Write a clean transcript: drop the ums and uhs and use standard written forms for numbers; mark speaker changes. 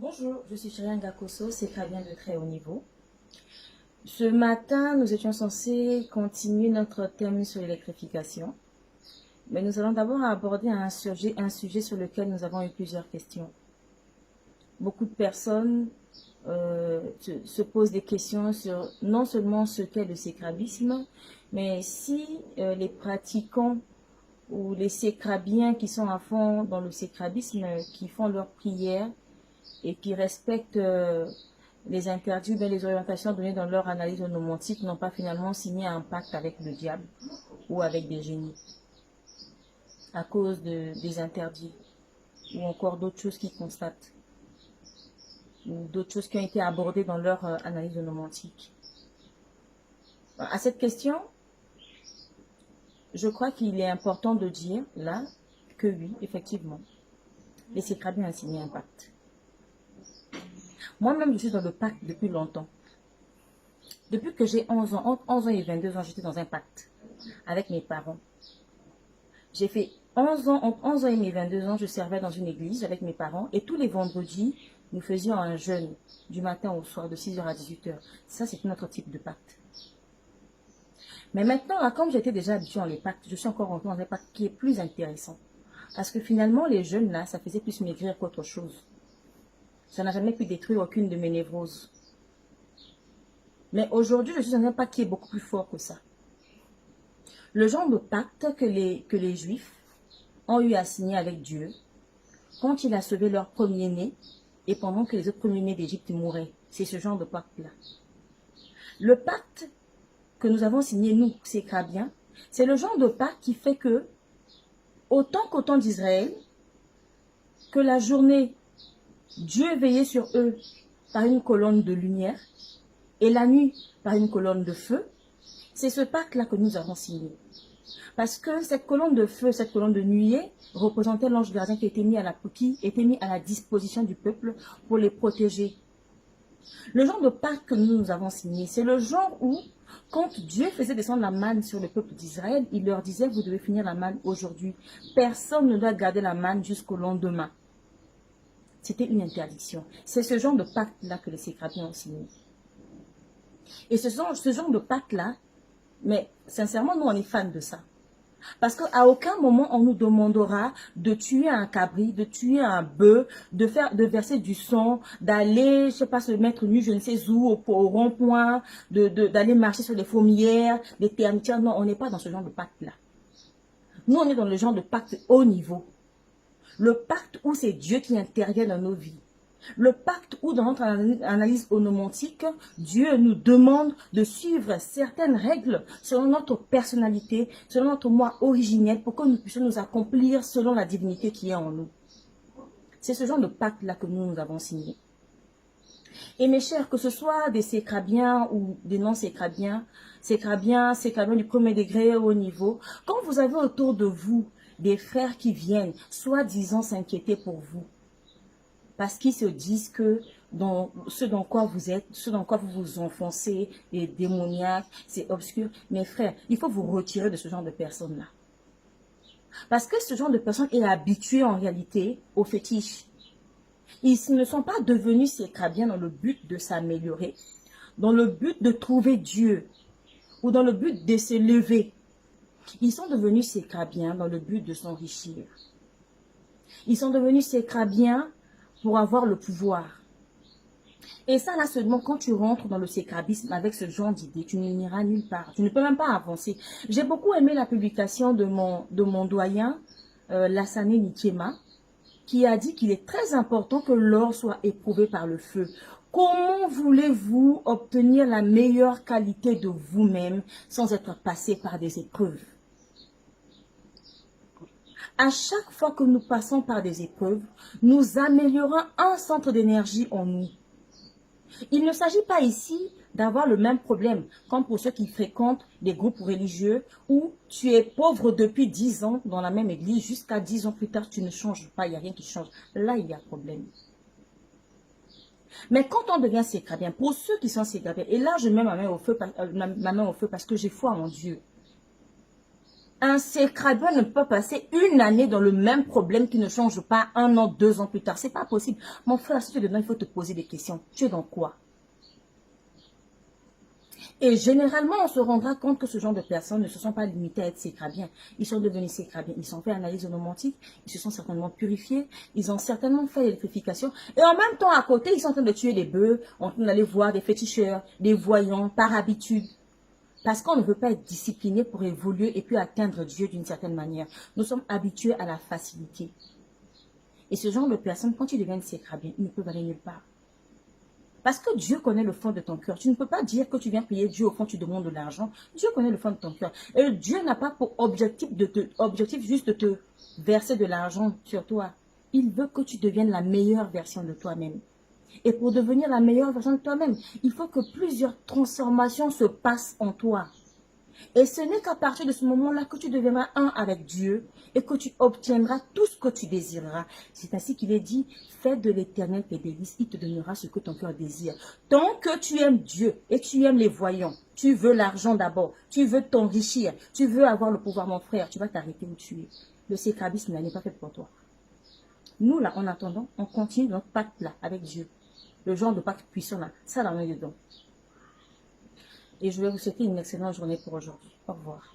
Speaker 1: Bonjour, je suis Chérien Gakoso, c'est bien de très haut niveau. Ce matin, nous étions censés continuer notre thème sur l'électrification, mais nous allons d'abord aborder un sujet sur lequel nous avons eu plusieurs questions. Beaucoup de personnes se posent des questions sur non seulement ce qu'est le sécrabisme, mais si les pratiquants ou les sécrabiens qui sont à fond dans le sécrabisme, qui font leurs prières et qui respectent les interdits, bien les orientations données dans leur analyse onomantique, n'ont pas finalement signé un pacte avec le diable ou avec des génies à cause des interdits ou encore d'autres choses qu'ils constatent ou d'autres choses qui ont été abordées dans leur analyse onomantique. À cette question, je crois qu'il est important de dire là que oui, effectivement, les sécrabiens ont signé un pacte. Moi-même, je suis dans le pacte depuis longtemps. Depuis que j'ai 11 ans, entre 11 ans et 22 ans, j'étais dans un pacte avec mes parents. J'ai fait 11 ans, entre 11 ans et mes 22 ans, je servais dans une église avec mes parents et tous les vendredis, nous faisions un jeûne du matin au soir de 6h à 18h. Ça, c'est notre type de pacte. Mais maintenant, là, comme j'étais déjà habituée dans les pactes, je suis encore rentrée dans un pacte qui est plus intéressant. Parce que finalement, les jeûnes, là, ça faisait plus maigrir qu'autre chose. Ça n'a jamais pu détruire aucune de mes névroses. Mais aujourd'hui, je suis dans un pacte qui est beaucoup plus fort que ça. Le genre de pacte que les Juifs ont eu à signer avec Dieu quand il a sauvé leur premier-né et pendant que les autres premiers-nés d'Égypte mouraient. C'est ce genre de pacte-là. Le pacte que nous avons signé, nous, sécrabiens, c'est le genre de pacte qui fait que, autant qu'au temps d'Israël, que la journée, Dieu veillait sur eux par une colonne de lumière et la nuit par une colonne de feu. C'est ce pacte-là que nous avons signé. Parce que cette colonne de feu, cette colonne de nuée, représentait l'ange gardien qui était mis à la disposition du peuple pour les protéger. Le genre de pacte que nous avons signé, c'est le genre où, quand Dieu faisait descendre la manne sur le peuple d'Israël, il leur disait, vous devez finir la manne aujourd'hui. Personne ne doit garder la manne jusqu'au lendemain. C'était une interdiction. C'est ce genre de pacte-là que les sécrabiens ont signé. Et ce genre de pacte-là, mais sincèrement, nous, on est fans de ça. Parce qu'à aucun moment, on nous demandera de tuer un cabri, de tuer un bœuf, de verser du sang, d'aller, je sais pas, se mettre nu, je ne sais où, au rond-point, d'aller marcher sur les fourmilières, des termitières. Non, on n'est pas dans ce genre de pacte-là. Nous, on est dans le genre de pacte haut niveau. Le pacte où c'est Dieu qui intervient dans nos vies. Le pacte où dans notre analyse onomantique, Dieu nous demande de suivre certaines règles selon notre personnalité, selon notre moi originel, pour que nous puissions nous accomplir selon la divinité qui est en nous. C'est ce genre de pacte-là que nous avons signé. Et mes chers, que ce soit des sécrabiens ou des non-sécrabiens, sécrabiens du premier degré au haut niveau, quand vous avez autour de vous des frères qui viennent, soi-disant s'inquiéter pour vous, parce qu'ils se disent que dans ce dans quoi vous êtes, ce dans quoi vous vous enfoncez, les démoniaques, c'est obscur. Mes frères, il faut vous retirer de ce genre de personnes-là. Parce que ce genre de personne est habitué en réalité au fétiche. Ils ne sont pas devenus sécrabiens dans le but de s'améliorer, dans le but de trouver Dieu ou dans le but de se lever. Ils sont devenus sécrabiens dans le but de s'enrichir. Ils sont devenus sécrabiens pour avoir le pouvoir. Et ça, là, seulement quand tu rentres dans le sécrabisme avec ce genre d'idée, tu n'iras nulle part. Tu ne peux même pas avancer. J'ai beaucoup aimé la publication de mon doyen, Lassane Nikiema, qui a dit qu'il est très important que l'or soit éprouvé par le feu. Comment voulez-vous obtenir la meilleure qualité de vous-même sans être passé par des épreuves? À chaque fois que nous passons par des épreuves, nous améliorons un centre d'énergie en nous. Il ne s'agit pas ici d'avoir le même problème, comme pour ceux qui fréquentent des groupes religieux où tu es pauvre depuis 10 ans dans la même église, jusqu'à 10 ans plus tard, tu ne changes pas, il n'y a rien qui change. Là, il y a problème. Mais quand on devient sécrabien, pour ceux qui sont sécrabiens, et là, je mets ma main au feu parce que j'ai foi en Dieu. Un sécrabien ne peut pas passer une année dans le même problème qui ne change pas 1 an, 2 ans plus tard. C'est pas possible. Mon frère, si tu es dedans, il faut te poser des questions. Tu es dans quoi? Et généralement, on se rendra compte que ce genre de personnes ne se sont pas limitées à être sécrabiens. Ils sont devenus sécrabiens. Ils ont fait analyse onomantique. Ils se sont certainement purifiés. Ils ont certainement fait des purifications. Et en même temps, à côté, ils sont en train de tuer des bœufs, en train d'aller voir des féticheurs, des voyants, par habitude. Parce qu'on ne veut pas être discipliné pour évoluer et puis atteindre Dieu d'une certaine manière. Nous sommes habitués à la facilité. Et ce genre de personnes, quand ils deviennent sécrabiens, ils ne peuvent aller nulle part. Parce que Dieu connaît le fond de ton cœur. Tu ne peux pas dire que tu viens prier Dieu au fond, tu demandes de l'argent. Dieu connaît le fond de ton cœur. Et Dieu n'a pas pour objectif juste de te verser de l'argent sur toi. Il veut que tu deviennes la meilleure version de toi-même. Et pour devenir la meilleure version de toi-même, il faut que plusieurs transformations se passent en toi. Et ce n'est qu'à partir de ce moment-là que tu deviendras un avec Dieu et que tu obtiendras tout ce que tu désireras. C'est ainsi qu'il est dit, fais de l'Éternel tes délices, il te donnera ce que ton cœur désire. Tant que tu aimes Dieu et tu aimes les voyants, tu veux l'argent d'abord, tu veux t'enrichir, tu veux avoir le pouvoir, mon frère, tu vas t'arrêter où tu es. Le sécrabisme n'est pas fait pour toi. Nous, là, en attendant, on continue notre pacte là avec Dieu. Le genre de pacte puissant là, ça là, on est dedans. Et je vais vous souhaiter une excellente journée pour aujourd'hui. Au revoir.